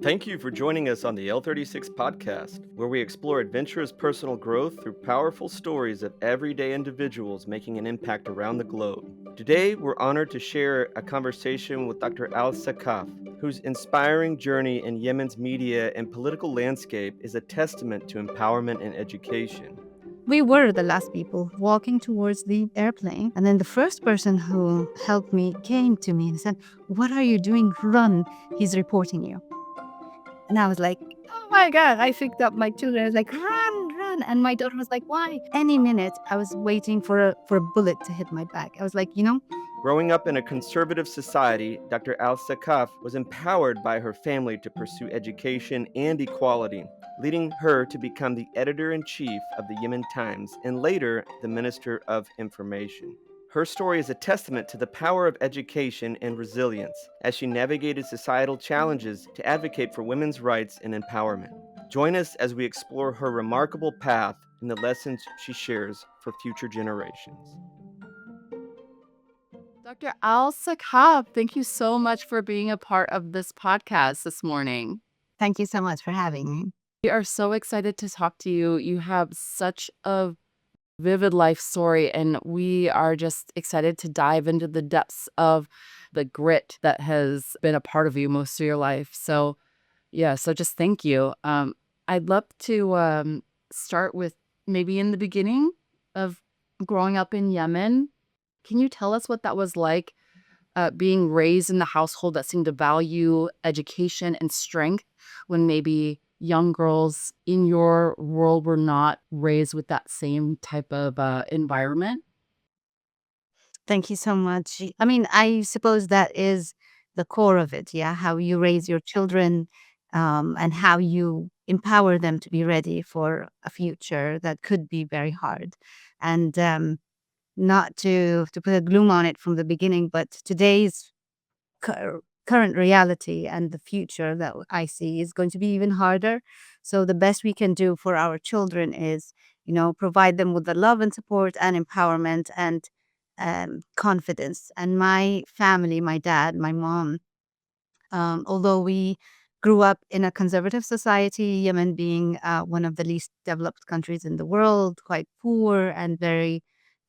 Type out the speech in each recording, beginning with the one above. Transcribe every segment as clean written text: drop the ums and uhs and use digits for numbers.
Thank you for joining us on the L36 podcast, where we explore adventurous personal growth through powerful stories of everyday individuals making an impact around the globe. Today, we're honored to share a conversation with Dr. Al-Sakkaf, whose inspiring journey in Yemen's media and political landscape is a testament to empowerment and education. We were the last people walking towards the airplane. And then the first person who helped me came to me and said, "What are you doing? Run. He's reporting you." And I was like, "Oh my God." I picked up my children. I was like, "Run, run." And my daughter was like, "Why?" Any minute, I was waiting for a bullet to hit my back. I was like, Growing up in a conservative society, Dr. Al-Sakkaf was empowered by her family to pursue education and equality, leading her to become the editor-in-chief of the Yemen Times and later the Minister of Information. Her story is a testament to the power of education and resilience as she navigated societal challenges to advocate for women's rights and empowerment. Join us as we explore her remarkable path and the lessons she shares for future generations. Dr. Al-Sakkaf, thank you so much for being a part of this podcast this morning. "Thank you so much for having me." We are so excited to talk to you. You have such a vivid life story, and we are just excited to dive into the depths of the grit that has been a part of you most of your life. So, yeah, so just thank you. I'd love to start with maybe in the beginning of growing up in Yemen. Can you tell us what that was like, being raised in the household that seemed to value education and strength when maybe young girls in your world were not raised with that same type of environment? Thank you so much. I mean, I suppose that is the core of it, yeah, how you raise your children, and how you empower them to be ready for a future that could be very hard. And not to put a gloom on it from the beginning, but today's current reality and the future that I see is going to be even harder. So the best we can do for our children is, provide them with the love and support and empowerment and confidence. And my family, my dad, my mom, although we grew up in a conservative society, Yemen being one of the least developed countries in the world, quite poor and very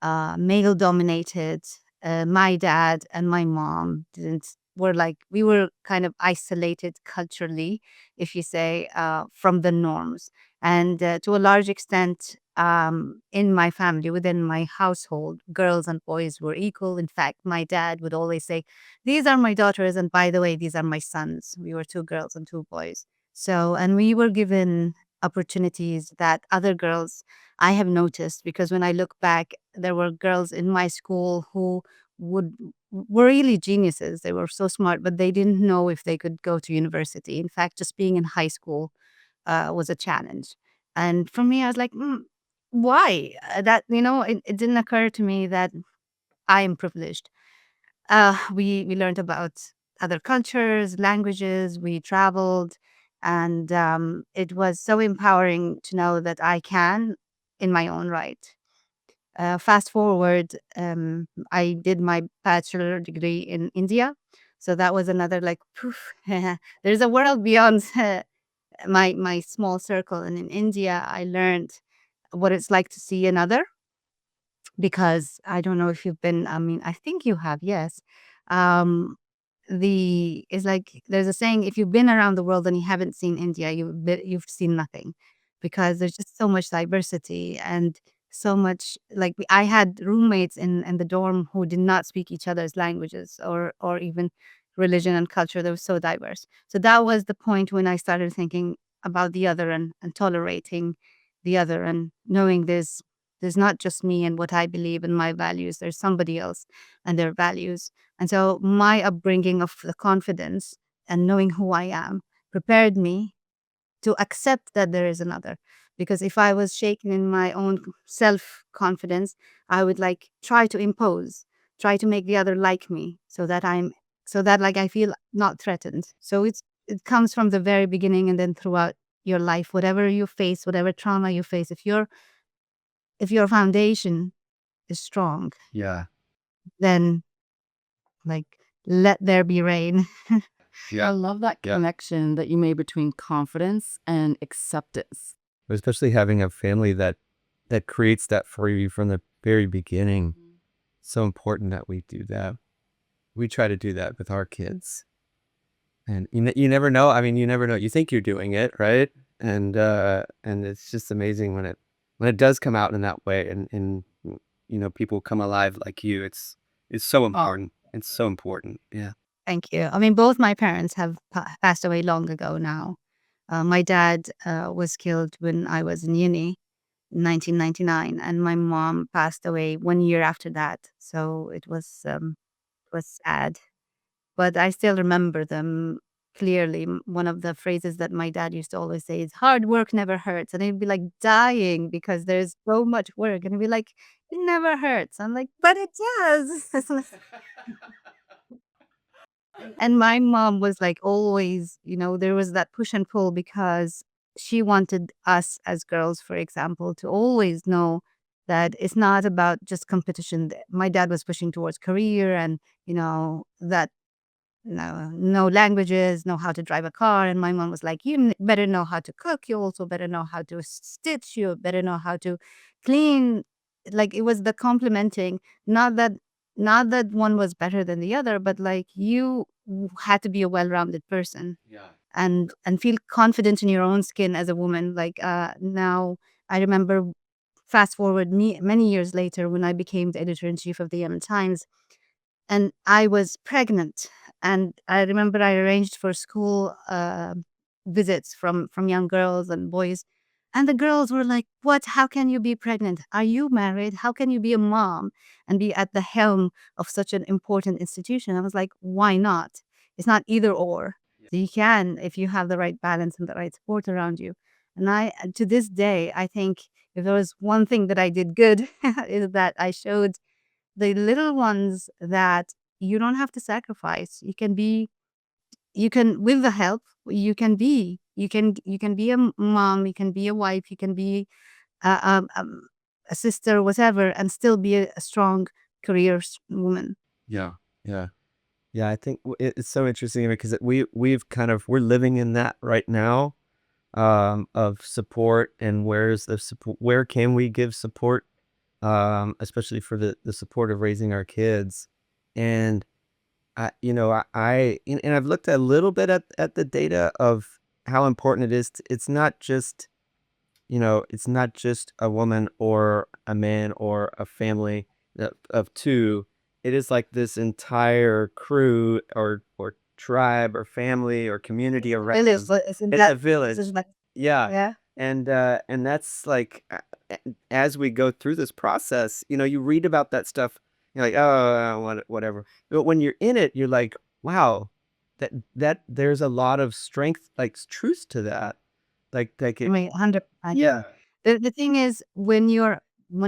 male dominated. My dad and my mom didn't were like we were kind of isolated culturally, if you say, from the norms, and to a large extent, in my family, within my household, girls and boys were equal. In fact, my dad would always say, "These are my daughters, and by the way, these are my sons." We were two girls and two boys. So, and we were given opportunities that other girls I have noticed, because when I look back, there were girls in my school who would were really geniuses. They were so smart, but they didn't know if they could go to university. In fact, just being in high school was a challenge. And for me, I was like, why? That it didn't occur to me that I am privileged. We learned about other cultures, languages. We traveled, and it was so empowering to know that I can, in my own right. Fast forward, I did my bachelor degree in India, so that was another like poof. There's a world beyond my small circle, and in India, I learned what it's like to see another, because I don't know if you've been, I mean, I think you have, yes. Um, it's like there's a saying, if you've been around the world and you haven't seen India, you've seen nothing, because there's just so much diversity and so much like I had roommates in the dorm who did not speak each other's languages or even religion and culture. They were so diverse. So that was the point when I started thinking about the other, and tolerating the other, and knowing there's not just me and what I believe and my values. There's somebody else and their values. And so my upbringing of the confidence and knowing who I am prepared me to accept that there is another. Because if I was shaken in my own self confidence, I would like try to impose, try to make the other like me, so that like I feel not threatened. So it comes from the very beginning, and then throughout your life, whatever you face, whatever trauma you face, if your foundation is strong, Yeah. then like let there be rain. I love that connection that you made between confidence and acceptance. Especially having a family that creates that for you from the very beginning. So important that we do that. We try to do that with our kids. And you never know. I mean, you never know. You think you're doing it, right? And it's just amazing when it does come out in that way, and people come alive like you. It's so important. It's so important. Yeah. Thank you. I mean, both my parents have passed away long ago now. My dad was killed when I was in uni in 1999, and my mom passed away 1 year after that. So it was sad, but I still remember them clearly. One of the phrases that my dad used to always say is, "Hard work never hurts," and he'd be like dying because there's so much work, and he'd be like, "It never hurts." I'm like, "But it does." And my mom was like always, there was that push and pull because she wanted us as girls, for example, to always know that it's not about just competition. My dad was pushing towards career and, that no languages, know how to drive a car. And my mom was like, you better know how to cook. You also better know how to stitch. You better know how to clean. Like it was the complimenting, not that one was better than the other, but like you had to be a well-rounded person and feel confident in your own skin as a woman. Like now I remember fast forward many years later when I became the editor-in-chief of the Yemen Times, and I was pregnant. And I remember I arranged for school visits from young girls and boys. And the girls were like, "What? How can you be pregnant? Are you married? How can you be a mom and be at the helm of such an important institution?" I was like, "Why not? It's not either or. So you can, if you have the right balance and the right support around you." And to this day, I think if there was one thing that I did good, is that I showed the little ones that you don't have to sacrifice. You can, with the help, you can be a mom, you can be a wife, you can be a sister, whatever, and still be a strong career woman. Yeah. Yeah. Yeah. I think it's so interesting because we're living in that right now, of support, and where's the support, where can we give support, especially for the support of raising our kids. And and I've looked a little bit at the data of how important it is. It's not just, it's not just a woman or a man or a family of two. It is like this entire crew or tribe or family or community around Village, them. isn't It's a that? village. Isn't that Yeah. yeah? And that's like, as we go through this process, you read about that stuff, you're like, oh, whatever. But when you're in it, you're like, wow, that there's a lot of strength, like truth to that. Like I it, mean, 100%. yeah. The thing is, when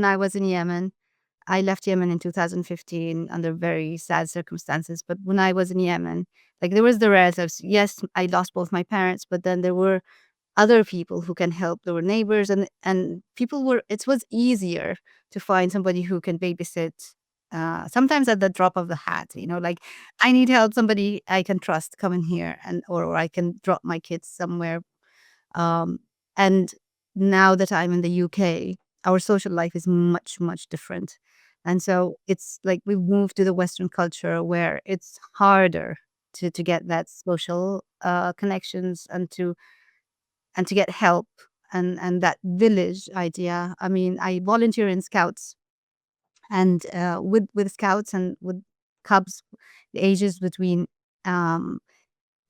I was in Yemen, I left Yemen in 2015 under very sad circumstances. But when I was in Yemen, like there was the relatives. Yes, I lost both my parents, but then there were other people who can help. There were neighbors and people were. It was easier to find somebody who can babysit. Sometimes at the drop of the hat, like I need help. Somebody I can trust come in here, or I can drop my kids somewhere. Um, and now that I'm in the UK, our social life is much, much different. And so it's like we've moved to the Western culture where it's harder to get that social connections and to get help and that village idea. I mean, I volunteer in scouts and with scouts and with cubs, the ages between um,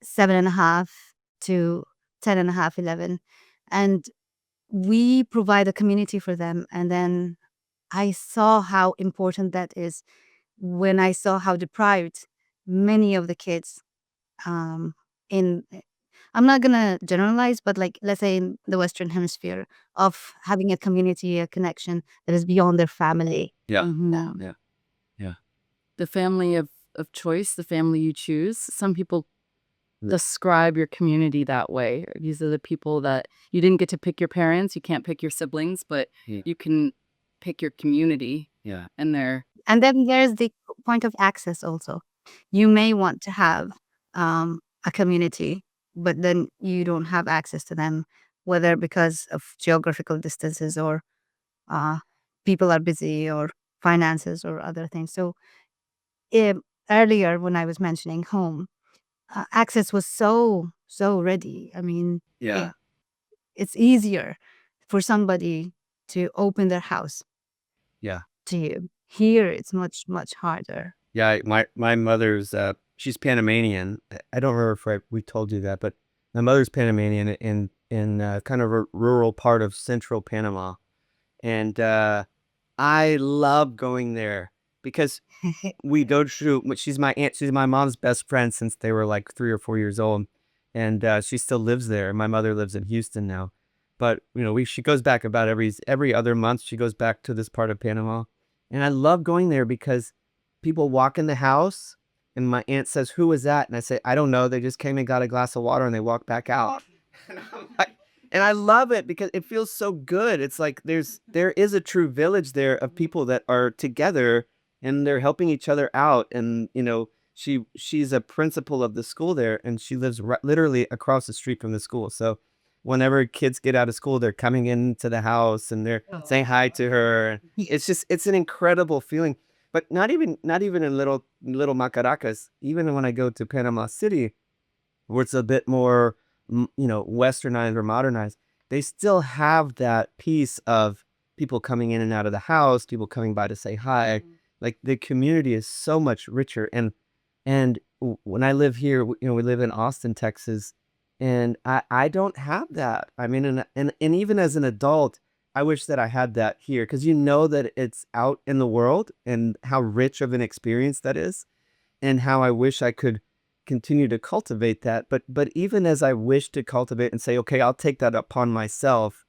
7.5 to 10.5, 11. And we provide a community for them. And then I saw how important that is when I saw how deprived many of the kids in I'm not gonna generalize, but like let's say in the Western Hemisphere of having a community, a connection that is beyond their family. Yeah. Mhm. Yeah. Yeah. The family of choice, the family you choose. Some people describe your community that way. These are the people that you didn't get to pick your parents, you can't pick your siblings, but Yeah. you can pick your community. Yeah. And they're And then there's the point of access also. You may want to have a community, but then you don't have access to them, whether because of geographical distances or uh, people are busy or finances or other things. So um, earlier when I was mentioning home, access was so ready. I mean, Yeah. it's easier for somebody to open their house Yeah. to you. Here, it's much harder. Yeah, my mother's she's Panamanian. I don't remember if we told you that, but my mother's Panamanian in kind of a rural part of central Panama, and I love going there because we go through. She's my aunt. She's my mom's best friend since they were like 3 or 4 years old, and she still lives there. My mother lives in Houston now, but she goes back about every other month. She goes back to this part of Panama, and I love going there because people walk in the house, and my aunt says, "Who was that?" And I say, "I don't know. They just came and got a glass of water, and they walked back out." And I'm like, and I love it because it feels so good. It's like there is a true village there of people that are together and they're helping each other out. And she's a principal of the school there, and she lives literally across the street from the school. So whenever kids get out of school, they're coming into the house and they're saying hi to her. It's an incredible feeling. But not even in little Macaracas. Even when I go to Panama City, where it's a bit more, westernized or modernized, they still have that piece of people coming in and out of the house, people coming by to say hi. Like the community is so much richer. And when I live here, we live in Austin, Texas, and I don't have that. I mean, and even as an adult, I wish that I had that here because that it's out in the world and how rich of an experience that is, and how I wish I could continue to cultivate that. But even as I wish to cultivate and say, okay, I'll take that upon myself,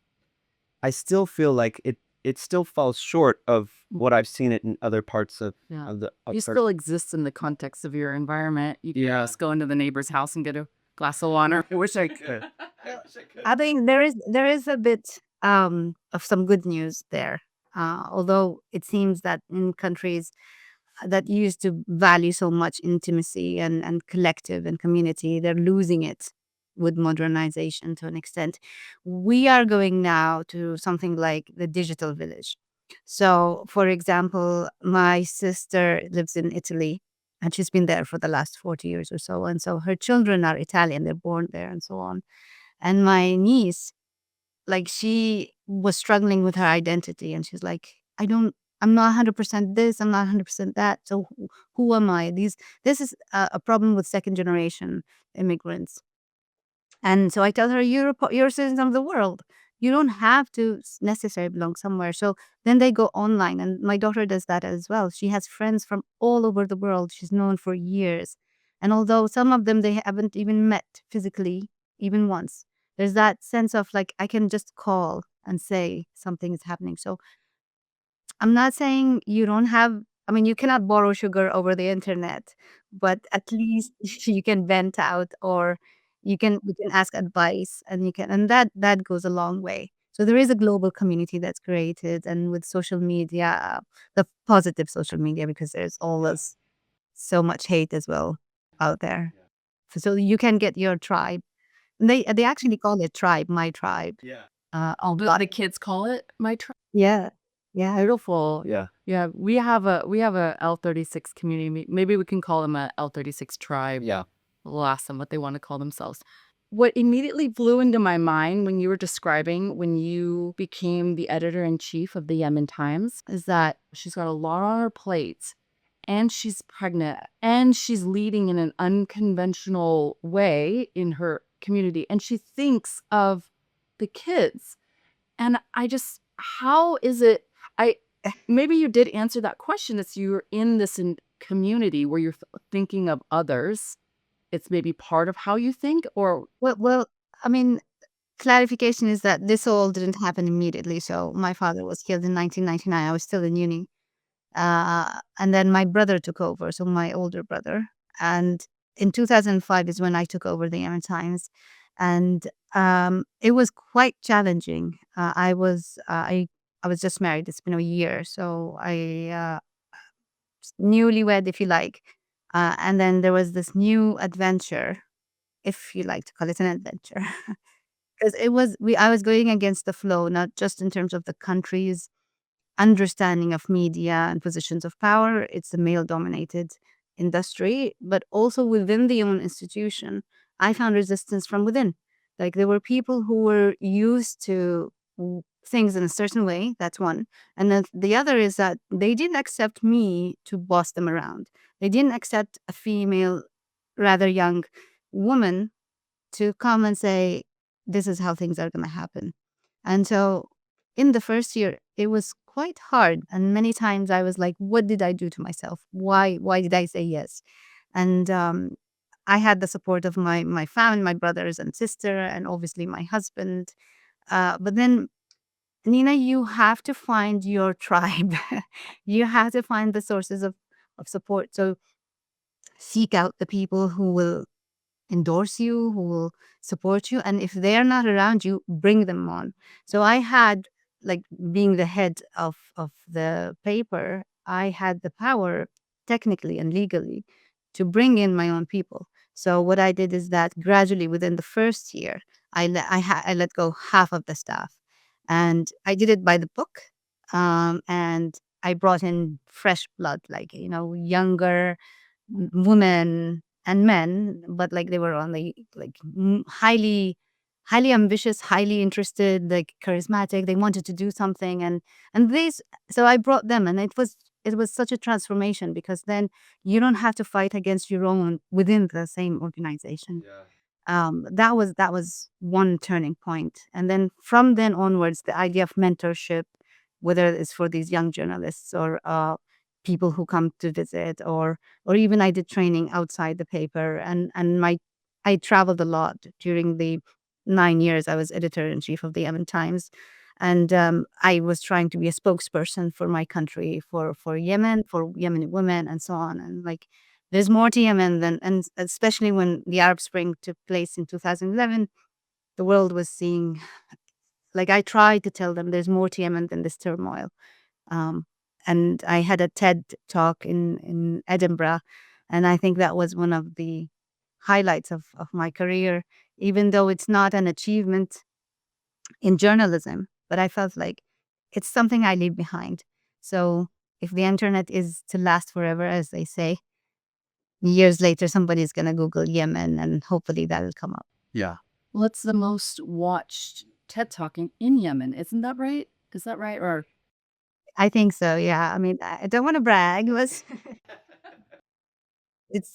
I still feel like it still falls short of what I've seen it in other parts of Yeah. of the You still exist in the context of your environment. You can Yeah. just go into the neighbor's house and get a glass of water. I wish I could. I think there is a bit of some good news there. Although it seems that in countries that used to value so much intimacy and collective and community, they're losing it with modernization to an extent. We are going now to something like the digital village. So, for example, my sister lives in Italy and she's been there for the last 40 years or so. And so her children are Italian, they're born there and so on. And my niece, like she was struggling with her identity and she's like, I'm not 100% this, I'm not 100% that. So who am I? This is a problem with second generation immigrants. And so I tell her, you're a citizen of the world. You don't have to necessarily belong somewhere. So then they go online, and my daughter does that as well. She has friends from all over the world. She's known for years, and although some of them they haven't even met physically even once, there's that sense of like I can just call and say something is happening. So I'm not saying you don't have, I mean, you cannot borrow sugar over the internet, but at least you can vent out or you can ask advice and that goes a long way. So there is a global community that's created and with social media, the positive social media because there's always so much hate as well out there. So you can get your tribe. And they actually call it tribe, my tribe. Yeah. The kids call it my tribe. Yeah. Yeah. Beautiful. Yeah. Yeah, we have a L36 community. Maybe we can call them a L36 tribe. Yeah. We'll ask them what they want to call themselves. What immediately flew into my mind when you were describing when you became the editor-in-chief of the Yemen Times is that she's got a lot on her plate and she's pregnant and she's leading in an unconventional way in her community and she thinks of the kids. And how is it? I maybe you did answer that question. It's you're in this community where you're thinking of others. It's maybe part of how you think, or Well, I mean, clarification is that this all didn't happen immediately. So my father was killed in 1999. I was still in uni. And then my brother took over, so my older brother. And in 2005 is when I took over the Yemen Times. And it was quite challenging. I was just married. It's been a year. So I newlywed, if you like. And then there was this new adventure if you like to call it an adventure. Because I was going against the flow, not just in terms of the country's understanding of media and positions of power. It's a male dominated industry, but also within the own institution, I found resistance from within. Like there were people who were used to things in a certain way. That's one. And then the other is that they didn't accept me to boss them around. They didn't accept a female, rather young woman to come and say, this is how things are going to happen. And so in the first year, it was quite hard. And many times I was like, what did I do to myself? Why did I say yes? And I had the support of my family, my brothers and sister, and obviously my husband. But then, Nina, you have to find your tribe. You have to find the sources of support. So seek out the people who will endorse you, who will support you. And if they're not around you, bring them on. So I had, like, being the head of the paper, I had the power technically and legally to bring in my own people. So what I did is that gradually within the first year, I let go half of the staff, and I did it by the book. And I brought in fresh blood, like, younger women and men, but like they were only like highly ambitious, highly interested, like charismatic. They wanted to do something, and these. So I brought them, and it was such a transformation, because then you don't have to fight against your own within the same organization. That was one turning point. And then from then onwards, the idea of mentorship, whether it's for these young journalists or people who come to visit, or even I did training outside the paper, and I traveled a lot during the 9 years I was editor-in-chief of the Yemen Times. And I was trying to be a spokesperson for my country, for Yemen, for Yemeni women, and so on. And like, there's more to Yemen than, and especially when the Arab Spring took place in 2011, the world was seeing, like, I tried to tell them there's more to Yemen than this turmoil. Um, and I had a TED talk in Edinburgh, and I think that was one of the highlights of my career, even though it's not an achievement in journalism, but I felt like it's something I leave behind. So if the internet is to last forever, as they say, years later, somebody's going to Google Yemen, and hopefully that'll come up. Yeah. Well, it's the most watched TED Talking in Yemen. Isn't that right? Is that right? Or I think so. Yeah. I mean, I don't want to brag, but it's,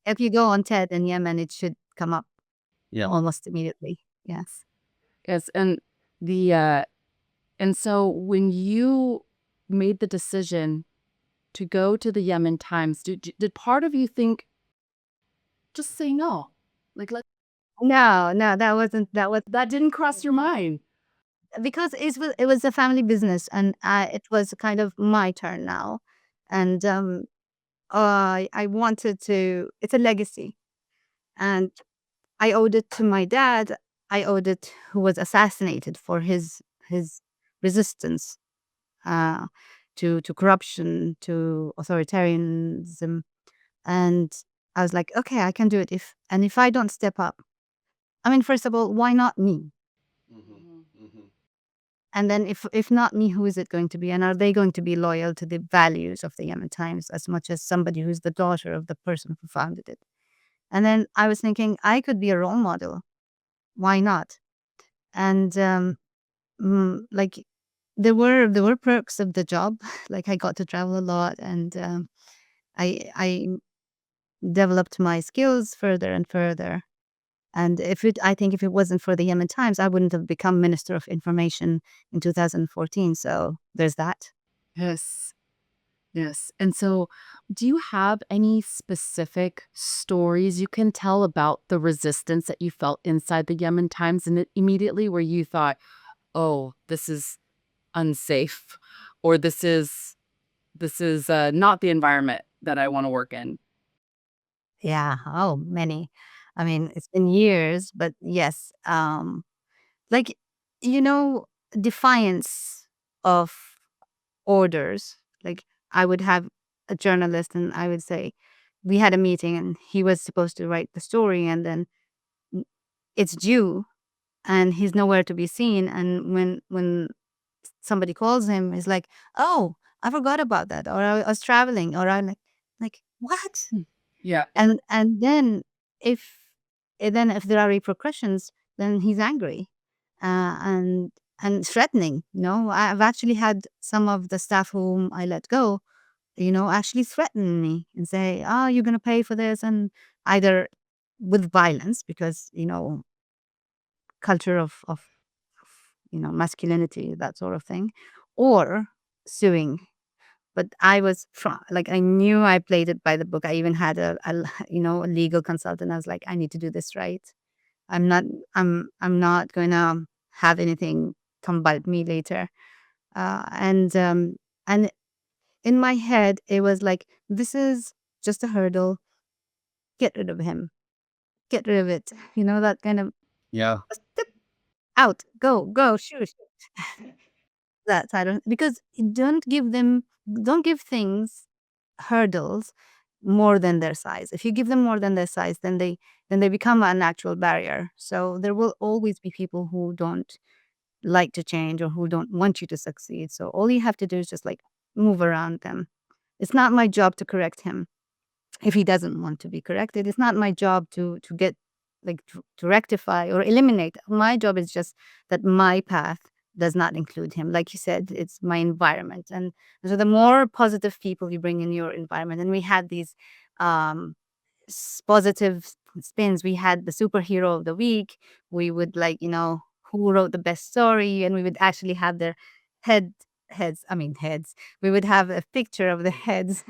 if you go on TED in Yemen, it should come up Yeah. almost immediately. Yes. yes, and so when you made the decision to go to the Yemen Times, did part of you think, just say no? Like, No, that didn't cross your mind. because it was a family business, and it was kind of my turn now. And I wanted to, it's a legacy. And I owed it to my dad. I owed it, who was assassinated for his resistance uh, to corruption, to authoritarianism. And I was like, okay, I can do it. If I don't step up, I mean, first of all, why not me? And then if not me, who is it going to be? And are they going to be loyal to the values of the Yemen Times as much as somebody who's the daughter of the person who founded it? And then I was thinking, I could be a role model. Why not? And like, there were perks of the job. Like, I got to travel a lot, and I developed my skills further and further. And I think if it wasn't for the Yemen Times, I wouldn't have become Minister of Information in 2014. So there's that. Yes. Yes. And so, do you have any specific stories you can tell about the resistance that you felt inside the Yemen Times, and immediately where you thought, oh, this is unsafe, or this is not the environment that I want to work in? Yeah. Oh, many. I mean, it's been years, but yes. Like, you know, defiance of orders. Like, I would have a journalist, and I would say, we had a meeting and he was supposed to write the story, and then it's due and he's nowhere to be seen. And when somebody calls him, he's like, "Oh, I forgot about that," or "I was traveling," or I'm like what? Yeah. And if then if there are repercussions, then he's angry, and threatening. I've actually had some of the staff whom I let go, actually threaten me and say, "Oh, you're gonna pay for this," and either with violence because culture of masculinity, that sort of thing, or suing. But I was like, I knew I played it by the book. I even had a legal consultant. I was like, I need to do this right. I'm not I'm not gonna have anything come bite me later. And in my head, it was like, this is just a hurdle. Get rid of him. Get rid of it. That kind of Yeah. step out. Go. Shoot. That side of, because don't give things hurdles more than their size. If you give them more than their size, then they become a natural barrier. So there will always be people who don't like to change or who don't want you to succeed. So all you have to do is just like move around them. It's not my job to correct him if he doesn't want to be corrected. It's not my job to get like to rectify or eliminate. My job is just that my path does not include him. Like you said, it's my environment. And so the more positive people you bring in your environment, and we had these um positive spins. We had the superhero of the week. We would like, who wrote the best story, and we would actually have their head heads. I mean heads. We would have a picture of the heads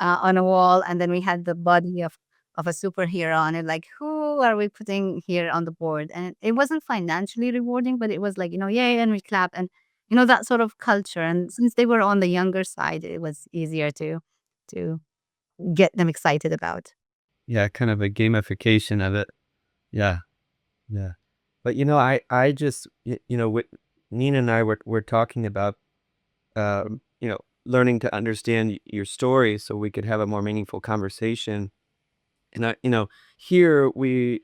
on a wall, and then we had the body of a superhero on it. Like, who are we putting here on the board? And it wasn't financially rewarding, but it was like, yay, and we clap, and that sort of culture. And since they were on the younger side, it was easier to get them excited about. Yeah, kind of a gamification of it. Yeah, yeah. But I just Nina and I were talking about learning to understand your story so we could have a more meaningful conversation. And here we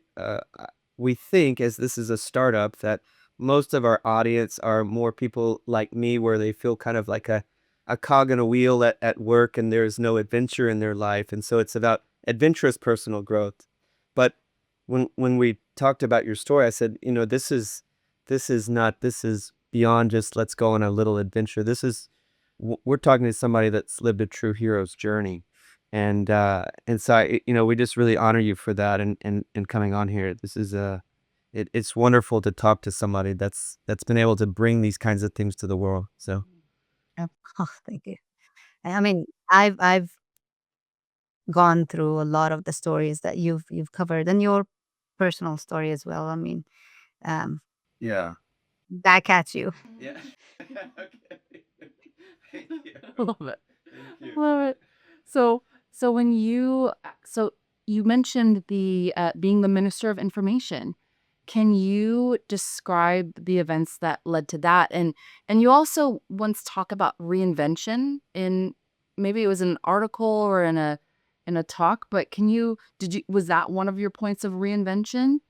think, as this is a startup, that most of our audience are more people like me, where they feel kind of like a cog in a wheel at work, and there's no adventure in their life, and so it's about adventurous personal growth. But when we talked about your story, I said, this is beyond just let's go on a little adventure. We're talking to somebody that's lived a true hero's journey. And so we just really honor you for that, and coming on here. This is it's wonderful to talk to somebody that's been able to bring these kinds of things to the world. So Oh, oh, thank you. I mean, I've gone through a lot of the stories that you've covered, and your personal story as well. I mean, um, yeah. back at you. Yeah. Okay. Thank you. Love it. Thank you. Love it. So, so you mentioned the being the minister of information. Can you describe the events that led to that? And you also once talk about reinvention in, maybe it was an article or in a talk, but was that one of your points of reinvention?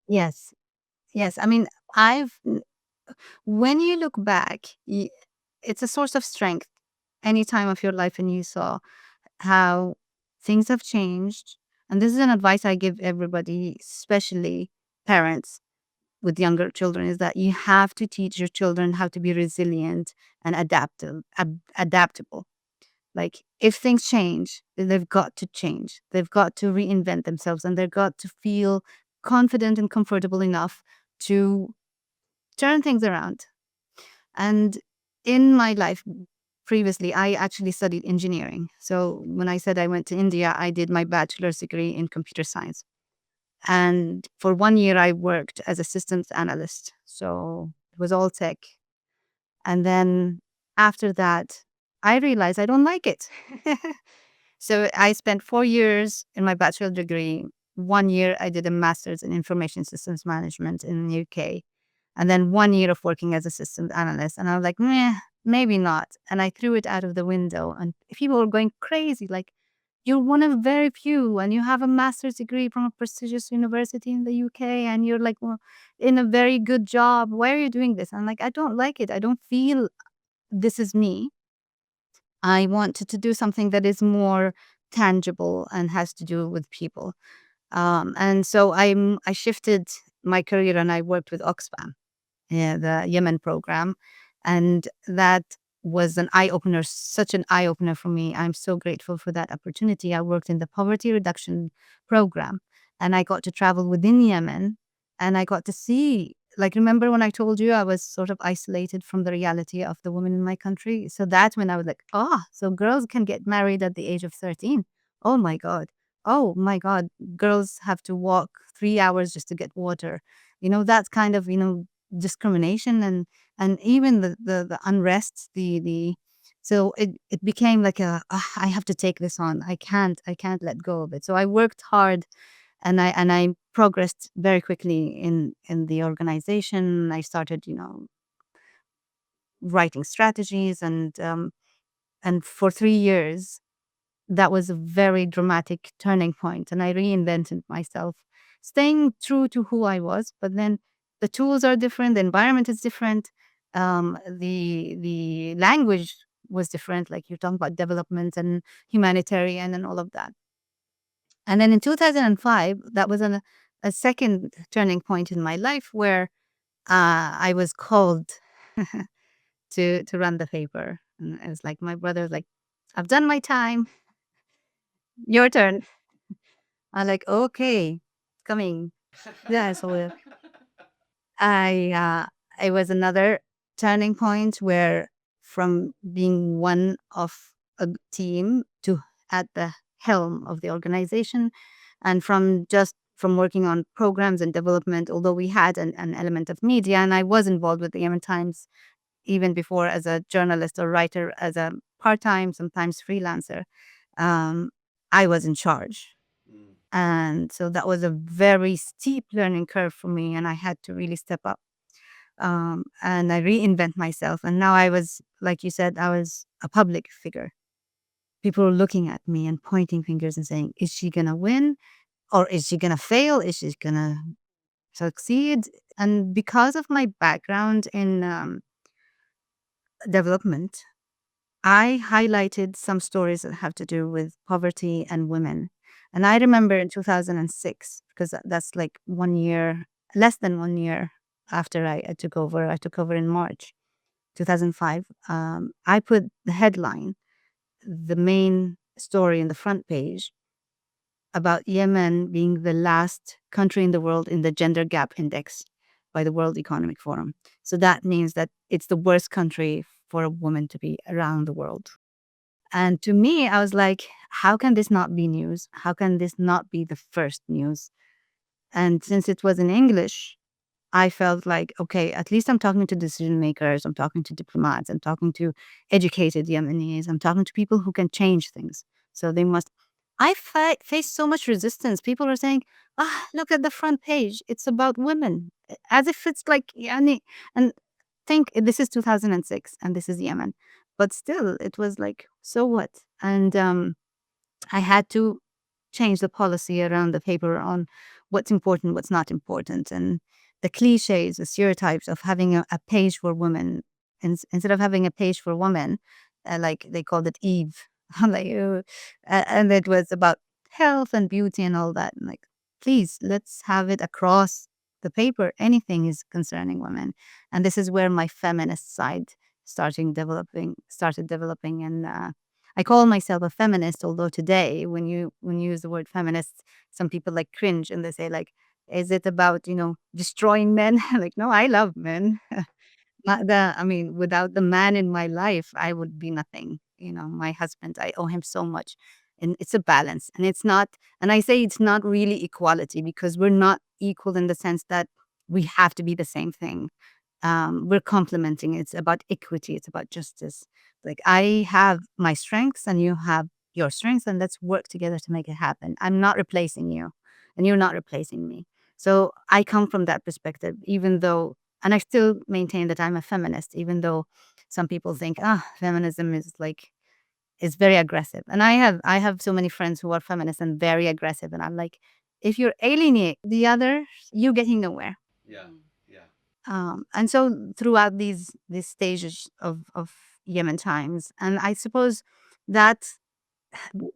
Yes, yes. I mean, when you look back, it's a source of strength any time of your life, and you saw how things have changed. And this is an advice I give everybody, especially parents with younger children, is that you have to teach your children how to be resilient and adaptable. Like, if things change, they've got to change. They've got to reinvent themselves, and they've got to feel confident and comfortable enough to turn things around. And in my life previously, I actually studied engineering. So when I said I went to India, I did my bachelor's degree in computer science. And for 1 year, I worked as a systems analyst. So it was all tech. And then after that, I realized I don't like it. So I spent 4 years in my bachelor degree. 1 year, I did a master's in information systems management in the UK. And then 1 year of working as a systems analyst. And I was like, meh, maybe not. And I threw it out of the window. And people were going crazy, like, you're one of very few, and you have a master's degree from a prestigious university in the UK, and you're like, well, in a very good job. Why are you doing this? I'm like, I don't like it. I don't feel this is me. I wanted to do something that is more tangible and has to do with people. And so I shifted my career and I worked with Oxfam, yeah, the Yemen program. And that was an eye opener, such an eye opener for me. I'm so grateful for that opportunity. I worked in the poverty reduction program and I got to travel within Yemen and I got to see, like, remember when I told you I was sort of isolated from the reality of the women in my country? So that's when I was like, oh, so girls can get married at the age of 13. Oh my God. Oh my God. Girls have to walk 3 hours just to get water. That's kind of, discrimination and even the unrest, the so it became like I have to take this on. I can't let go of it. So I worked hard and I progressed very quickly in the organization. I started, writing strategies and for 3 years that was a very dramatic turning point, and I reinvented myself, staying true to who I was. But then the tools are different, the environment is different, the language was different. Like you're talking about development and humanitarian and all of that. And then in 2005, that was a second turning point in my life where I was called to run the paper. And it was like my brother was like, "I've done my time. Your turn." I'm like, "Okay, coming." Yeah, so I it was another turning point where from being one of a team to at the helm of the organization, and from working on programs and development, although we had an element of media, and I was involved with the Yemen Times even before as a journalist or writer, as a part-time, sometimes freelancer. Um, I was in charge. And so that was a very steep learning curve for me, and I had to really step up. And I reinvent myself. And now I was, like you said, I was a public figure. People were looking at me and pointing fingers and saying, "Is she gonna win, or is she gonna fail? Is she gonna succeed?" And because of my background in development, I highlighted some stories that have to do with poverty and women. And I remember in 2006, because that's like 1 year, less than 1 year after I took over. I took over in March 2005. I put the headline, the main story in the front page about Yemen being the last country in the world in the gender gap index by the World Economic Forum. So that means that it's the worst country for a woman to be around the world. And to me, I was like, how can this not be news? How can this not be the first news? And since it was in English, I felt like, okay, at least I'm talking to decision makers, I'm talking to diplomats, I'm talking to educated Yemenis, I'm talking to people who can change things. So they must. Faced so much resistance. People are saying, look at the front page. It's about women. As if it's like, yani, and think this is 2006 and this is Yemen. But still, it was like, so what? And I had to change the policy around the paper on what's important, what's not important, and the cliches, the stereotypes of having a page for women, instead of having a page for women, like they called it Eve, like, and it was about health and beauty and all that. And like, please, let's have it across the paper. Anything is concerning women, and this is where my feminist side started developing, and I call myself a feminist, although today when you use the word feminist, some people like cringe and they say like, is it about, destroying men? Like, no, I love men. I mean, without the man in my life, I would be nothing. My husband, I owe him so much. And it's a balance. And it's not, and I say it's not really equality because we're not equal in the sense that we have to be the same thing. We're complementing. It's about equity. It's about justice. Like I have my strengths and you have your strengths, and let's work together to make it happen. I'm not replacing you, and you're not replacing me. So I come from that perspective, even though, and I still maintain that I'm a feminist, even though some people think, feminism is like is very aggressive. And I have so many friends who are feminists and very aggressive. And I'm like, if you're alienate the other, you're getting nowhere. Yeah. Yeah. And so throughout these stages of Yemen Times, and I suppose that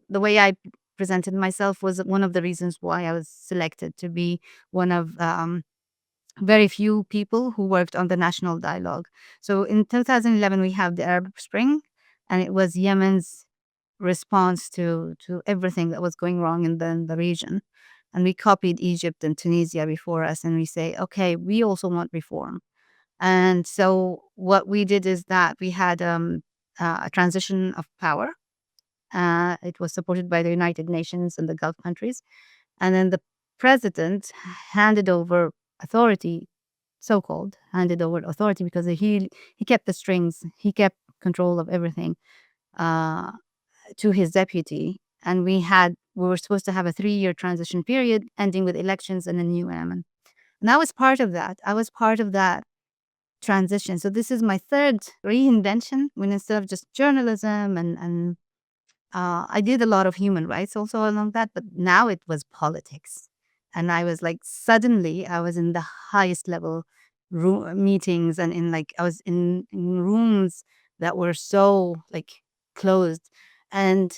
the way I presented myself was one of the reasons why I was selected to be one of very few people who worked on the national dialogue. So in 2011, we have the Arab Spring, and it was Yemen's response to everything that was going wrong in the region. And we copied Egypt and Tunisia before us, and we say, okay, we also want reform. And so what we did is that we had a transition of power. It was supported by the United Nations and the Gulf countries. And then the president handed over authority, so called, handed over authority because he kept the strings, he kept control of everything uh, to his deputy. And we were supposed to have a 3-year transition period ending with elections and a new Yemen. And I was part of that. I was part of that transition. So this is my third reinvention when instead of just journalism and I did a lot of human rights also along that, but now it was politics. And I was like, suddenly I was in the highest level meetings and I was in rooms that were so like closed. And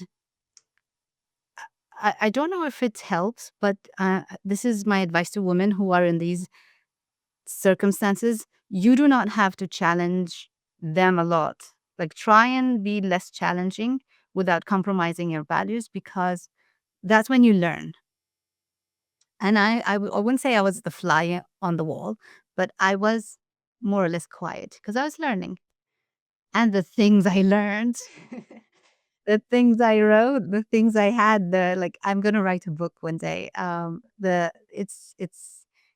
I don't know if it helps, but this is my advice to women who are in these circumstances. You do not have to challenge them a lot. Like, try and be less challenging without compromising your values, because that's when you learn. And I wouldn't say I was the fly on the wall, but I was more or less quiet because I was learning. And the things I learned, the things I wrote, the things I had, I'm gonna write a book one day.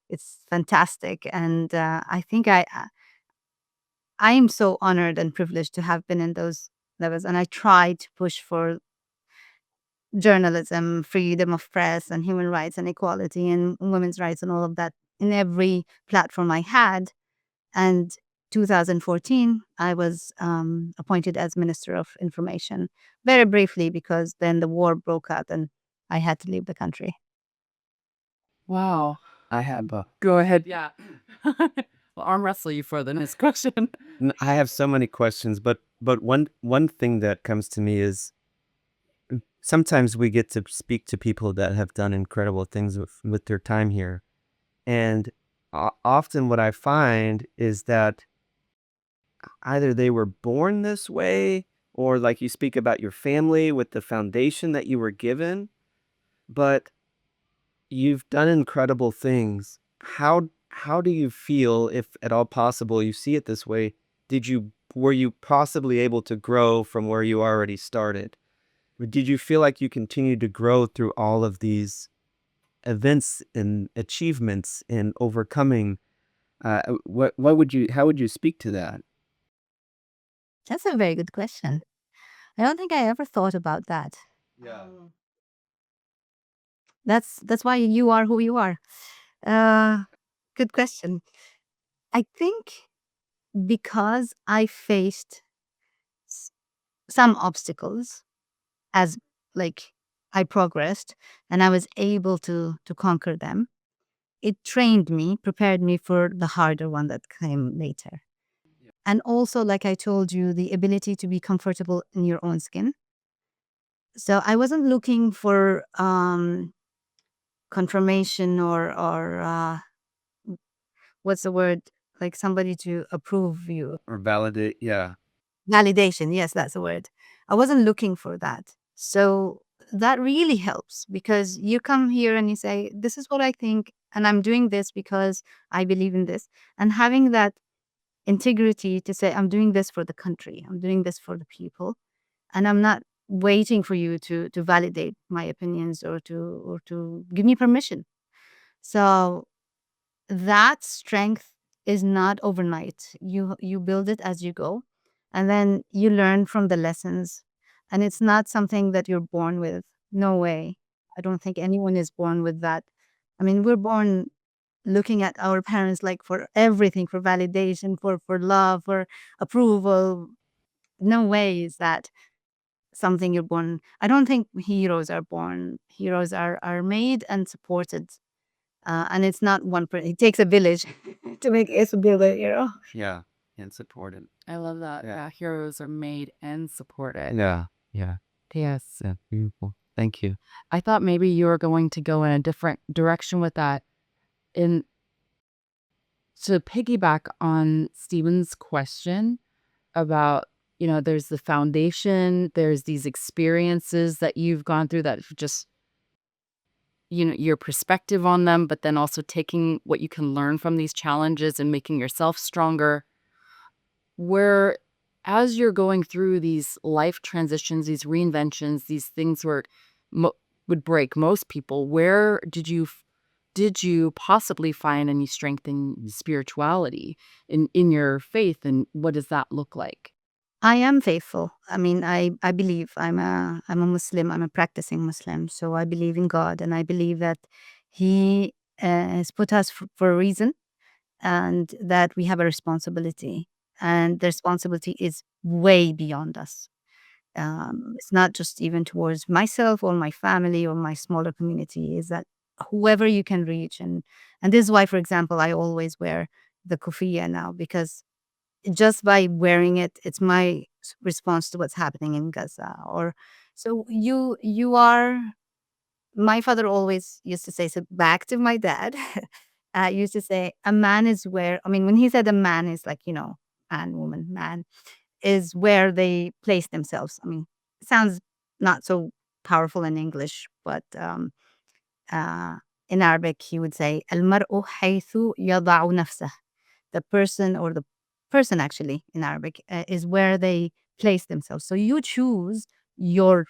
It's fantastic, and I think I am so honored and privileged to have been in those levels, and I try to push for journalism, freedom of press, and human rights and equality and women's rights and all of that in every platform I had. And 2014, I was appointed as Minister of Information, very briefly, because then the war broke out and I had to leave the country. Wow. I have Go ahead. Yeah. Well, arm wrestle you for the next question. I have so many questions, but one thing that comes to me is sometimes we get to speak to people that have done incredible things with their time here. And often what I find is that either they were born this way, or like you speak about your family with the foundation that you were given, but you've done incredible things. How do you feel, if at all possible, you see it this way? Were you possibly able to grow from where you already started? Or did you feel like you continued to grow through all of these events and achievements and overcoming? How would you speak to that? That's a very good question. I don't think I ever thought about that. Yeah. That's why you are who you are. Uh, Good question. I think because I faced s- some obstacles as like I progressed and I was able to conquer them. It trained me, prepared me for the harder one that came later. And also, like I told you, the ability to be comfortable in your own skin. So I wasn't looking for confirmation or what's the word, like somebody to approve you. Or validate? Yeah. Validation, yes, that's the word. I wasn't looking for that. So that really helps because you come here and you say, this is what I think, and I'm doing this because I believe in this. And having that integrity to say, I'm doing this for the country, I'm doing this for the people, and I'm not waiting for you to validate my opinions or to give me permission. So that strength is not overnight. You build it as you go, and then you learn from the lessons. And it's not something that you're born with. No way. I don't think anyone is born with that. I mean, we're born looking at our parents like for everything, for validation, for love, for approval. No way is that. something you're born. I don't think heroes are born. Heroes are made and supported. And it's not one person. It takes a village to make us build a hero. Yeah. And supported. I love that. Yeah. Yeah, heroes are made and supported. Yeah. Yeah. Yes. Yeah. Beautiful. Thank you. I thought maybe you were going to go in a different direction with that. In to piggyback on Stephen's question about, there's the foundation, there's these experiences that you've gone through that just, your perspective on them, but then also taking what you can learn from these challenges and making yourself stronger. Where, as you're going through these life transitions, these reinventions, these things where would break most people, where did you possibly find any strength in spirituality, in your faith, and what does that look like? I am faithful. I mean, I believe I'm a Muslim. I'm a practicing Muslim. So I believe in God, and I believe that He has put us for a reason, and that we have a responsibility. And the responsibility is way beyond us. It's not just even towards myself or my family or my smaller community. Is that whoever you can reach, and this is why, for example, I always wear the kufiya now, because just by wearing it, it's my response to what's happening in Gaza. Or so you are. My father always used to say, so back to my dad, used to say, a man is where, I mean, when he said a man is like, man, woman, man is where they place themselves. I mean, it sounds not so powerful in English, but uh, in Arabic, he would say, المرء حيث يضع نفسه. The person, or the person actually in Arabic, is where they place themselves. So you choose your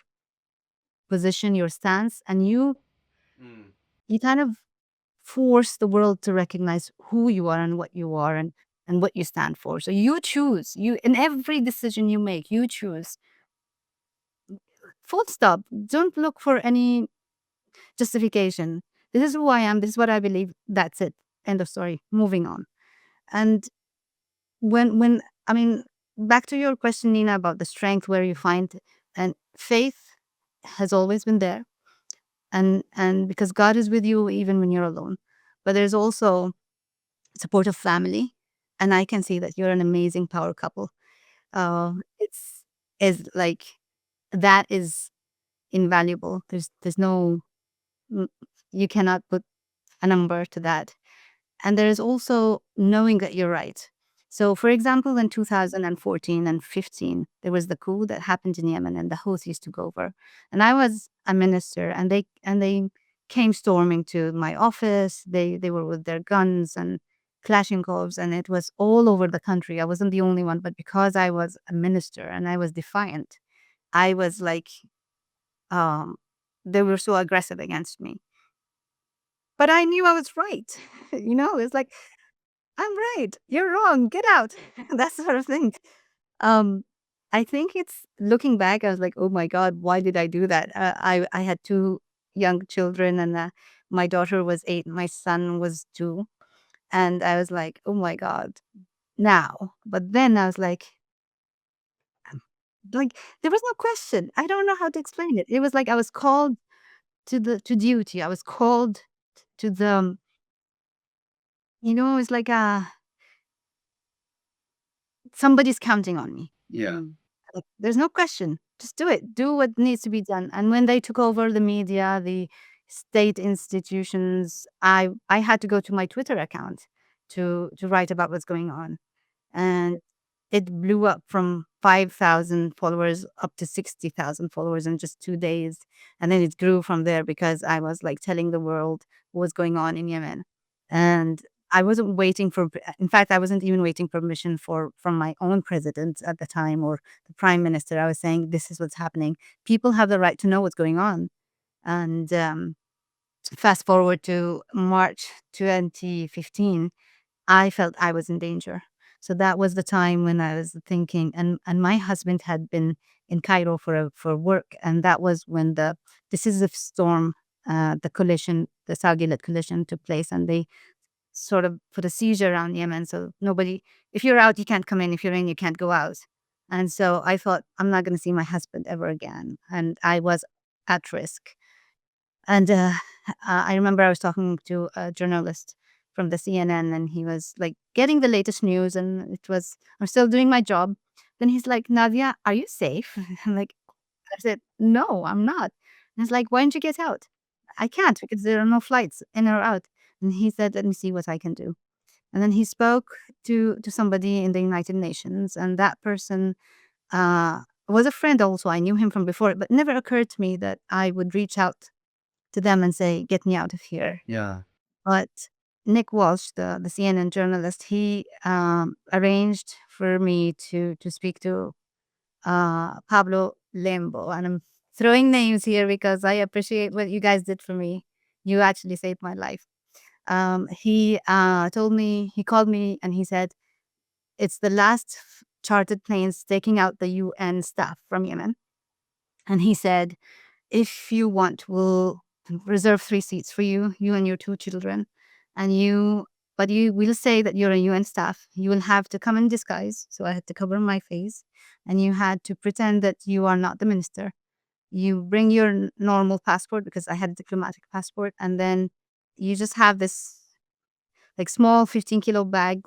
position, your stance, and you kind of force the world to recognize who you are and what you are, and what you stand for. So you choose, you in every decision you make, you choose. Full stop. Don't look for any justification. This is who I am. This is what I believe. That's it. End of story. Moving on. And when I mean, back to your question, Nina, about the strength, where you find, and faith has always been there, and because God is with you even when you're alone. But there's also support of family, and I can see that you're an amazing power couple. It's is like that is invaluable. There's no, mm, you cannot put a number to that. And there is also knowing that you're right. So, for example, in 2014 and 15, there was the coup that happened in Yemen, and the Houthis took over. And I was a minister, and they came storming to my office. They were with their guns and Kalashnikovs, and it was all over the country. I wasn't the only one, but because I was a minister and I was defiant, I was like, um, they were so aggressive against me. But I knew I was right. It's like, I'm right. You're wrong. Get out. That sort of thing. Um, I think it's looking back, I was like, oh my God, why did I do that? I had two young children, and my daughter was 8, my son was 2. And I was like, oh my God, now. But then I was um, like, there was no question. I don't know how to explain it. It was like I was called to duty. I was called to the, it's like somebody's counting on me. Yeah. Like, there's no question. Just do it. Do what needs to be done. And when they took over the media, the state institutions, I had to go to my Twitter account to write about what's going on. And it blew up from 5,000 followers up to 60,000 followers in just 2 days. And then it grew from there, because I was like telling the world what was going on in Yemen. And I wasn't waiting for, in fact, I wasn't even waiting permission from my own president at the time, or the prime minister. I was saying, this is what's happening. People have the right to know what's going on. And fast forward to March 2015, I felt I was in danger. So that was the time when I was thinking, and my husband had been in Cairo for work, and that was when the decisive storm, the collision, the Saudi-led collision took place, and they sort of put a siege around Yemen. So nobody, if you're out, you can't come in. If you're in, you can't go out. And so I thought, I'm not going to see my husband ever again. And I was at risk. And I remember I was talking to a journalist from the CNN, and he was like getting the latest news. And I'm still doing my job. Then he's like, Nadia, are you safe? I'm like, I said, no, I'm not. And he's like, why don't you get out? I can't because there are no flights in or out. And he said, let me see what I can do. And then he spoke to somebody in the United Nations, and that person was a friend also. I knew him from before, but it never occurred to me that I would reach out to them and say, get me out of here. Yeah. But Nick Walsh, the CNN journalist, he arranged for me to speak to Pablo Lembo. And I'm throwing names here because I appreciate what you guys did for me. You actually saved my life. He told me, he called me and he said, it's the last chartered planes taking out the UN staff from Yemen. And he said, if you want, we'll reserve 3 seats for you, you and your 2 children. And but you will say that you're a UN staff. You will have to come in disguise. So I had to cover my face. And you had to pretend that you are not the minister. You bring your normal passport because I had a diplomatic passport. And then you just have this like small 15-kilo bag.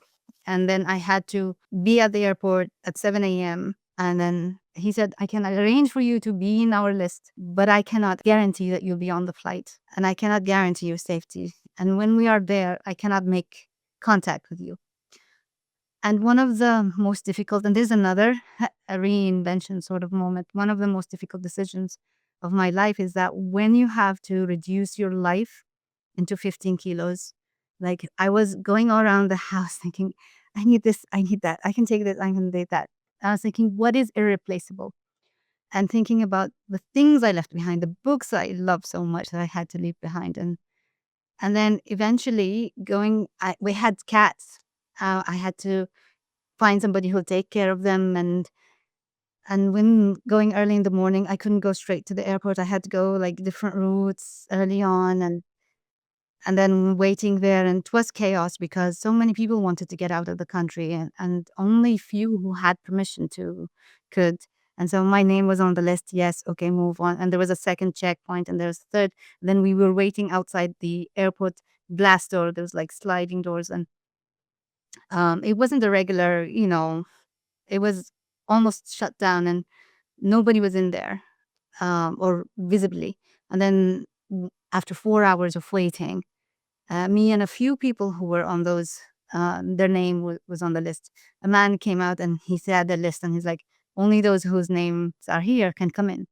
And then I had to be at the airport at 7 a.m. And then he said, I can arrange for you to be in our list, but I cannot guarantee that you'll be on the flight. And I cannot guarantee your safety. And when we are there, I cannot make contact with you. And one of the most difficult, and there's another a reinvention sort of moment, one of the most difficult decisions of my life is that when you have to reduce your life into 15 kilos, like I was going around the house thinking, I need this, I need that, I can take this, I can take that. I was thinking, what is irreplaceable? And thinking about the things I left behind, the books I love so much that I had to leave behind. And then eventually we had cats. I had to find somebody who'll take care of them. And when going early in the morning, I couldn't go straight to the airport. I had to go like different routes early on and then waiting there. And it was chaos because so many people wanted to get out of the country and only few who had permission to could. And so my name was on the list. Yes, okay, move on. And there was a second checkpoint and there's a third. Then we were waiting outside the airport glass door. There was like sliding doors and it wasn't a regular, it was almost shut down and nobody was in there or visibly. And then after 4 hours of waiting, me and a few people who were on those, their name was on the list. A man came out and he said the list and he's like, only those whose names are here can come in.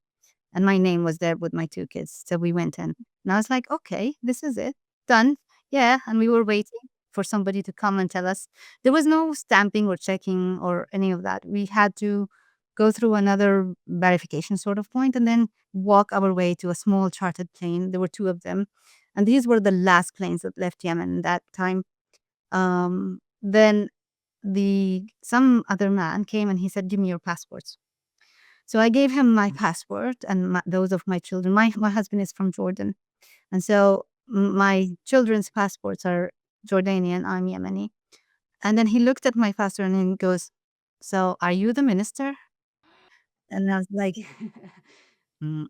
And my name was there with my 2 kids. So we went in. And I was like, okay, this is it. Done. Yeah. And we were waiting for somebody to come and tell us. There was no stamping or checking or any of that. We had to go through another verification sort of point and then walk our way to a small chartered plane. There were 2 of them. And these were the last planes that left Yemen that time. Then some other man came and he said, give me your passports. So I gave him my passport and those of my children. My husband is from Jordan. And so my children's passports are Jordanian. I'm Yemeni. And then he looked at my passport and he goes, so are you the minister? And I was like,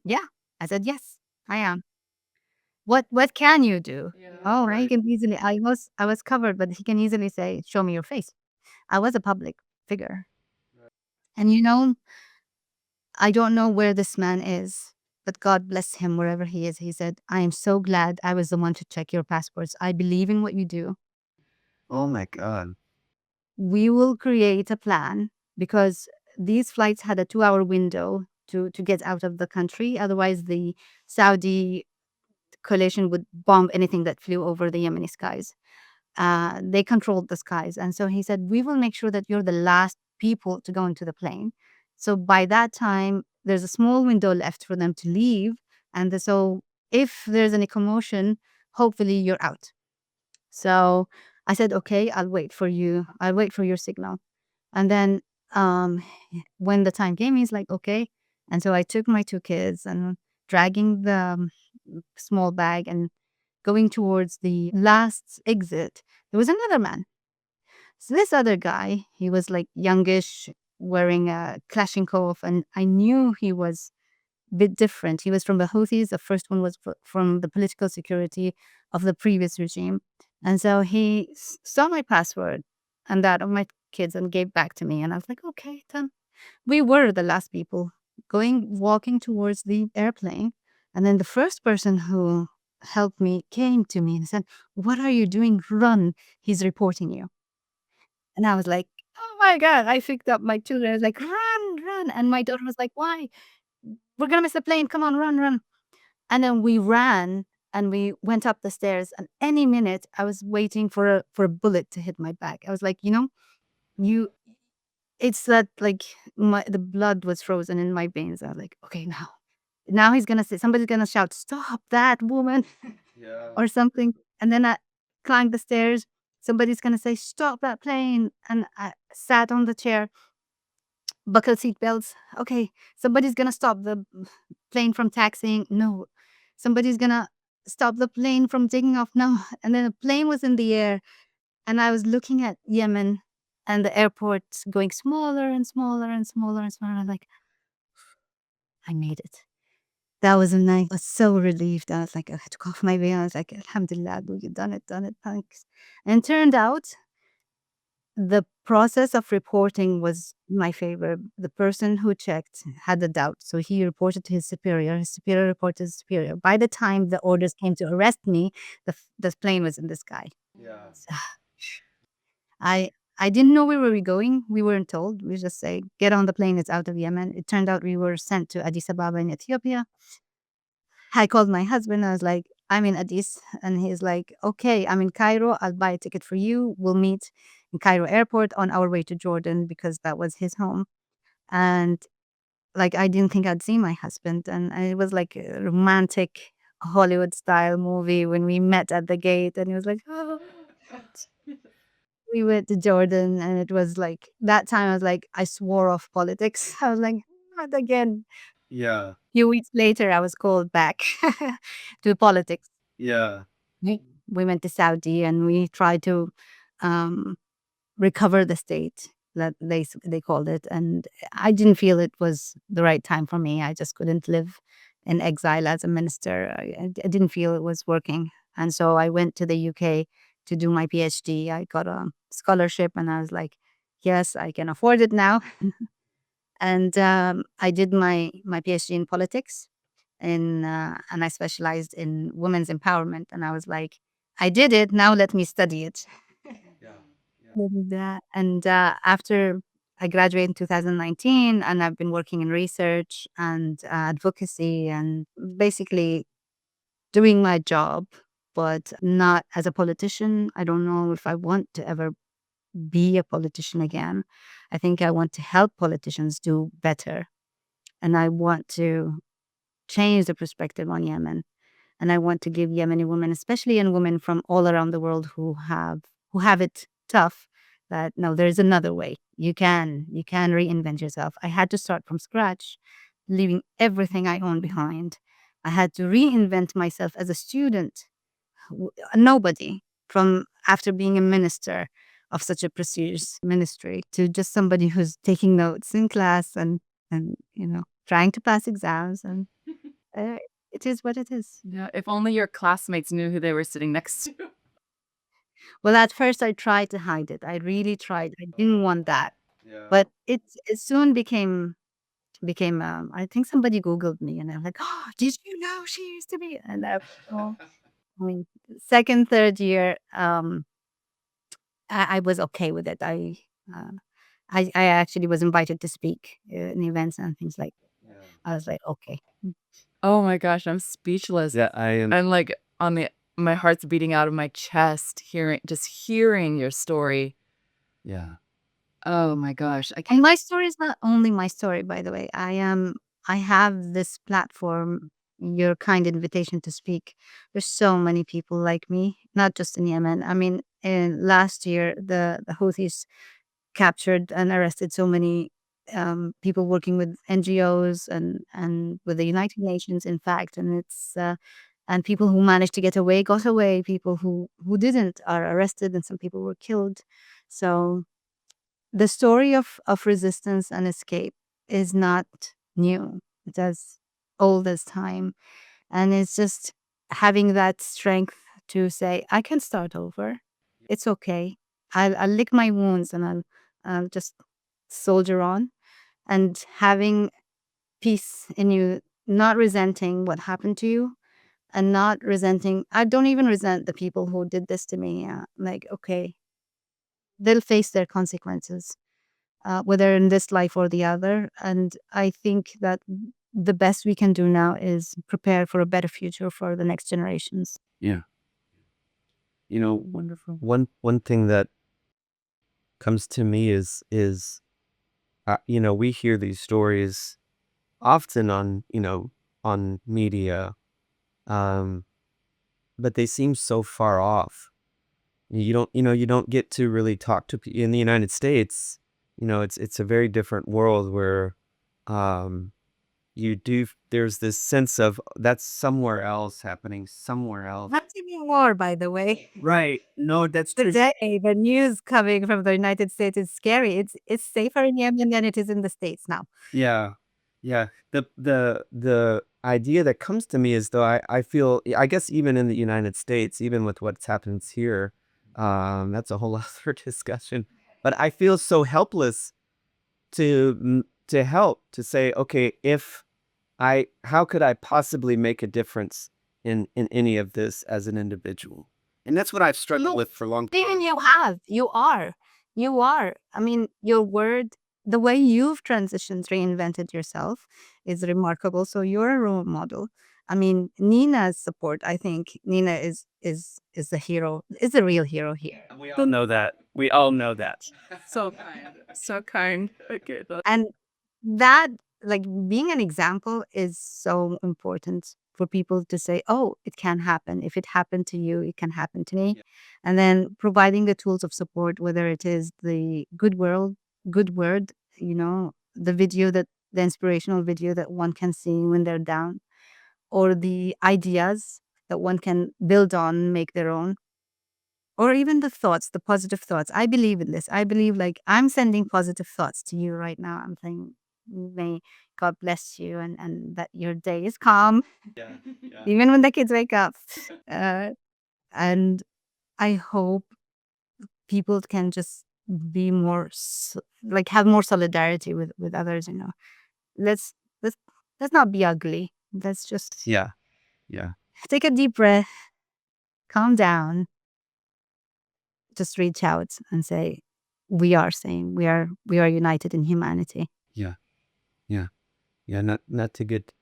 yeah. I said, yes, I am. What can you do? Oh, right. He can easily, I was covered, but he can easily say, show me your face. I was a public figure. And I don't know where this man is, but God bless him wherever he is. He said, I am so glad I was the one to check your passports. I believe in what you do. Oh my God. We will create a plan because these flights had a 2-hour window to get out of the country. Otherwise, the Saudi coalition would bomb anything that flew over the Yemeni skies. They controlled the skies. And so he said, we will make sure that you're the last people to go into the plane. So by that time, there's a small window left for them to leave. And so if there's any commotion, hopefully you're out. So I said, okay, I'll wait for you. I'll wait for your signal. And then when the time came, he's like, okay. And so I took my 2 kids and dragging the small bag and going towards the last exit, there was another man. So this other guy, he was like youngish, wearing a Kalashnikov, and I knew he was a bit different. He was from the Houthis. The first one was from the political security of the previous regime. And so he saw my password and that of my kids and gave back to me. And I was like, okay, done. We were the last people walking towards the airplane. And then the first person who helped me came to me and said, "What are you doing? Run. He's reporting you." And I was like, "Oh my God." I picked up my children. I was like, "Run, run." And my daughter was like, "Why? We're going to miss the plane. Come on, run, run." And then we ran and we went up the stairs. And any minute I was waiting for a bullet to hit my back. I was like, you it's that like the blood was frozen in my veins. I was like, okay, now he's gonna say somebody's gonna shout, "Stop that woman," Yeah. or something. And then I climbed the stairs. Somebody's gonna say, "Stop that plane." And I sat on the chair, buckle seat belts. Okay, somebody's gonna stop the plane from taxiing. No. Somebody's gonna stop the plane from taking off. No. And then the plane was in the air and I was looking at Yemen and the airport going smaller and smaller and smaller and smaller. I'm like, I made it. That was a night. I was so relieved. I was like, I took off my veil. I was like, Alhamdulillah, you done it, thanks. And turned out the process of reporting was my favor. The person who checked had a doubt. So he reported to his superior. His superior reported to his superior. By the time the orders came to arrest me, the plane was in the sky. Yeah. So I I didn't know where we were going. We weren't told. We just say, get on the plane, it's out of Yemen. It turned out we were sent to Addis Ababa in Ethiopia. I called my husband. I was like, I'm in Addis. And he's like, okay, I'm in Cairo. I'll buy a ticket for you. We'll meet in Cairo airport on our way to Jordan because that was his home. And like, I didn't think I'd see my husband. And it was like a romantic Hollywood style movie when we met at the gate. And he was like, oh. We went to Jordan and it was like that time I was like, I swore off politics. I was like, not again. Yeah. Few weeks later I was called back to politics. Yeah. We went to Saudi and we tried to um, recover the state that they called it. And I didn't feel it was the right time for me. I just couldn't live in exile as a minister. I didn't feel it was working. And so I went to the UK to do my PhD. I got a scholarship and I was like, yes, I can afford it now. And I did my PhD in politics and I specialized in women's empowerment. And I was like, I did it. Now let me study it. Yeah. And after I graduated in 2019, and I've been working in research and advocacy and basically doing my job, but not as a politician. I don't know if I want to ever be a politician again. I think I want to help politicians do better. And I want to change the perspective on Yemen. And I want to give Yemeni women, especially young women from all around the world who have it tough, that no, there's another way. You can reinvent yourself. I had to start from scratch, leaving everything I own behind. I had to reinvent myself as a student, nobody, from after being a minister of such a prestigious ministry to just somebody who's taking notes in class and trying to pass exams and uh, it is what it is. Yeah, if only your classmates knew who they were sitting next to. Well, at first I tried to hide it. I really tried. I didn't want that. Yeah. But it soon became I think somebody Googled me and I'm like, oh, did you know she used to be? And I mean, second, third year, I was okay with it. Uh, I actually was invited to speak in events and things like that. Yeah. I was like, okay. Oh my gosh, I'm speechless. Yeah, I am. I'm like my heart's beating out of my chest hearing your story. Yeah. Oh my gosh. I And can't my story is not only my story, by the way. I have this platform, your kind invitation to speak. There's so many people like me, not just in Yemen. I mean, in last year, the Houthis captured and arrested so many people working with NGOs and with the United Nations, in fact, and people who managed to get away got away. People who didn't are arrested, and some people were killed. So the story of resistance and escape is not new. It's as old as time. And it's just having that strength to say, I can start over. It's okay. I'll lick my wounds and I'll just soldier on. And having peace in you, not resenting what happened to you, and not resenting. I don't even resent the people who did this to me. Like, okay, they'll face their consequences, whether in this life or the other. And I think that the best we can do now is prepare for a better future for the next generations. Yeah. You know, Wonderful. One thing that comes to me is we hear these stories often on on media, um, but they seem so far off. You don't get to really talk to people in the United States. It's a very different world where um, there's this sense of that's somewhere else happening somewhere else. Not even war, by the way. Right. No, that's true. Today, the news coming from the United States is scary. It's safer in Yemen than it is in the States now. Yeah. Yeah. The idea that comes to me is though I feel I guess even in the United States, even with what's happens here, that's a whole other discussion. But I feel so helpless to help, to say, okay, if how could I possibly make a difference in any of this as an individual? And that's what I've struggled with for a long time. Even you are. I mean, your word, the way you've transitioned, reinvented yourself is remarkable. So you're a role model. I mean, Nina's support, I think Nina is the hero, is the real hero here. We all know that. We all know that. So kind. So kind. Okay. And that, like, being an example is so important for people to say, oh, it can happen. If it happened to you, it can happen to me. Yeah. And then providing the tools of support, whether it is the good word, the inspirational video that one can see when they're down, or the ideas that one can build on, make their own, or even the thoughts, the positive thoughts. I believe in this. I believe, like, I'm sending positive thoughts to you right now. I'm saying, may God bless you, and that your day is calm, Yeah. Yeah. even when the kids wake up. Uh, and I hope people can just be more, like, have more solidarity with others. Let's let's let's not be ugly. Let's just Yeah. Yeah. take a deep breath, calm down, just reach out and say, we are same. We are united in humanity. Yeah. Yeah. Yeah. Not to get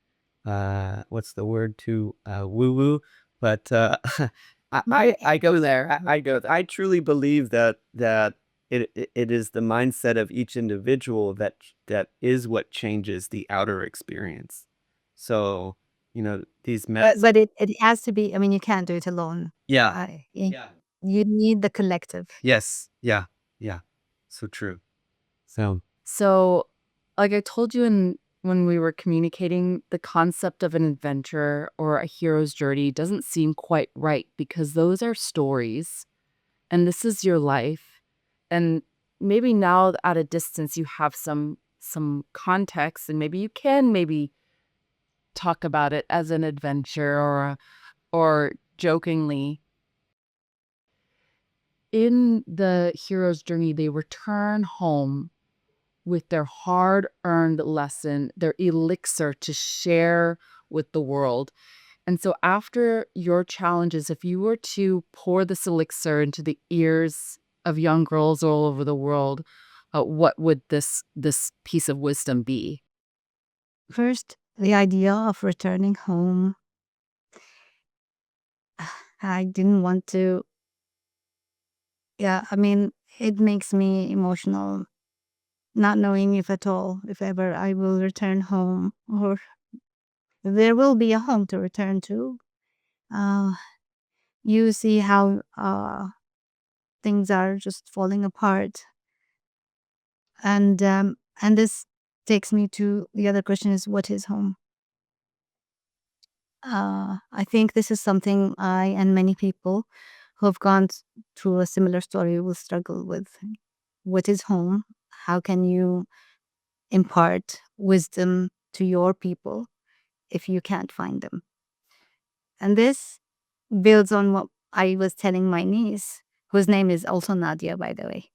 what's the word, to woo woo, but I go there. I go. I truly believe that it is the mindset of each individual that is what changes the outer experience. So these But it has to be, I mean, you can't do it alone. Yeah. Yeah. You need the collective. Yes. Yeah. Yeah. So true. So, like I told you when we were communicating, the concept of an adventure or a hero's journey doesn't seem quite right because those are stories and this is your life. And maybe now at a distance you have some context and maybe you can talk about it as an adventure or jokingly. In the hero's journey, they return home with their hard-earned lesson, their elixir to share with the world. And so after your challenges, if you were to pour this elixir into the ears of young girls all over the world, what would this piece of wisdom be? First, the idea of returning home. I didn't want to. Yeah, I mean, it makes me emotional, not knowing if at all, if ever I will return home, or there will be a home to return to. Uh, you see how things are just falling apart. And this takes me to the other question, is what is home? I think this is something I and many people who have gone through a similar story will struggle with. What is home? How can you impart wisdom to your people if you can't find them? And this builds on what I was telling my niece, whose name is also Nadia, by the way,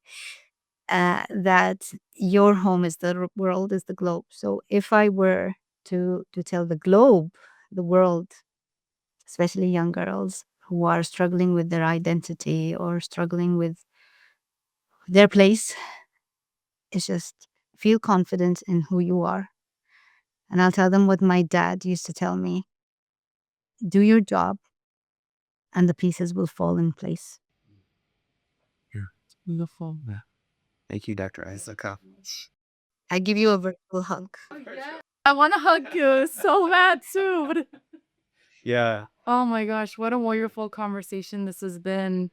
that your home is the world, is the globe. So if I were to tell the globe, the world, especially young girls who are struggling with their identity or struggling with their place, is just feel confident in who you are. And I'll tell them what my dad used to tell me: do your job, and the pieces will fall in place. Yeah. It's beautiful. Yeah. Thank you, Dr. Al-Sakkaf. I give you a virtual hug. I want to hug you so bad too. Yeah. Oh my gosh, what a wonderful conversation this has been.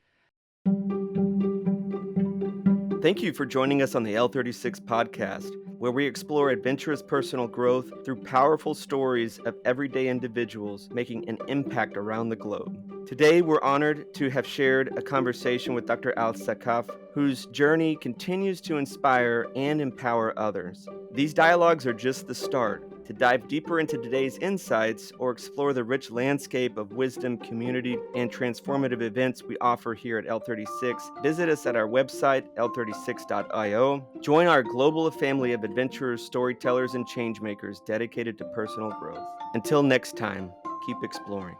Thank you for joining us on the L36 podcast, where we explore adventurous personal growth through powerful stories of everyday individuals making an impact around the globe. Today, we're honored to have shared a conversation with Dr. Al-Sakkaf, whose journey continues to inspire and empower others. These dialogues are just the start. To dive deeper into today's insights or explore the rich landscape of wisdom, community, and transformative events we offer here at L36, visit us at our website, l36.io. Join our global family of adventurers, storytellers, and changemakers dedicated to personal growth. Until next time, keep exploring.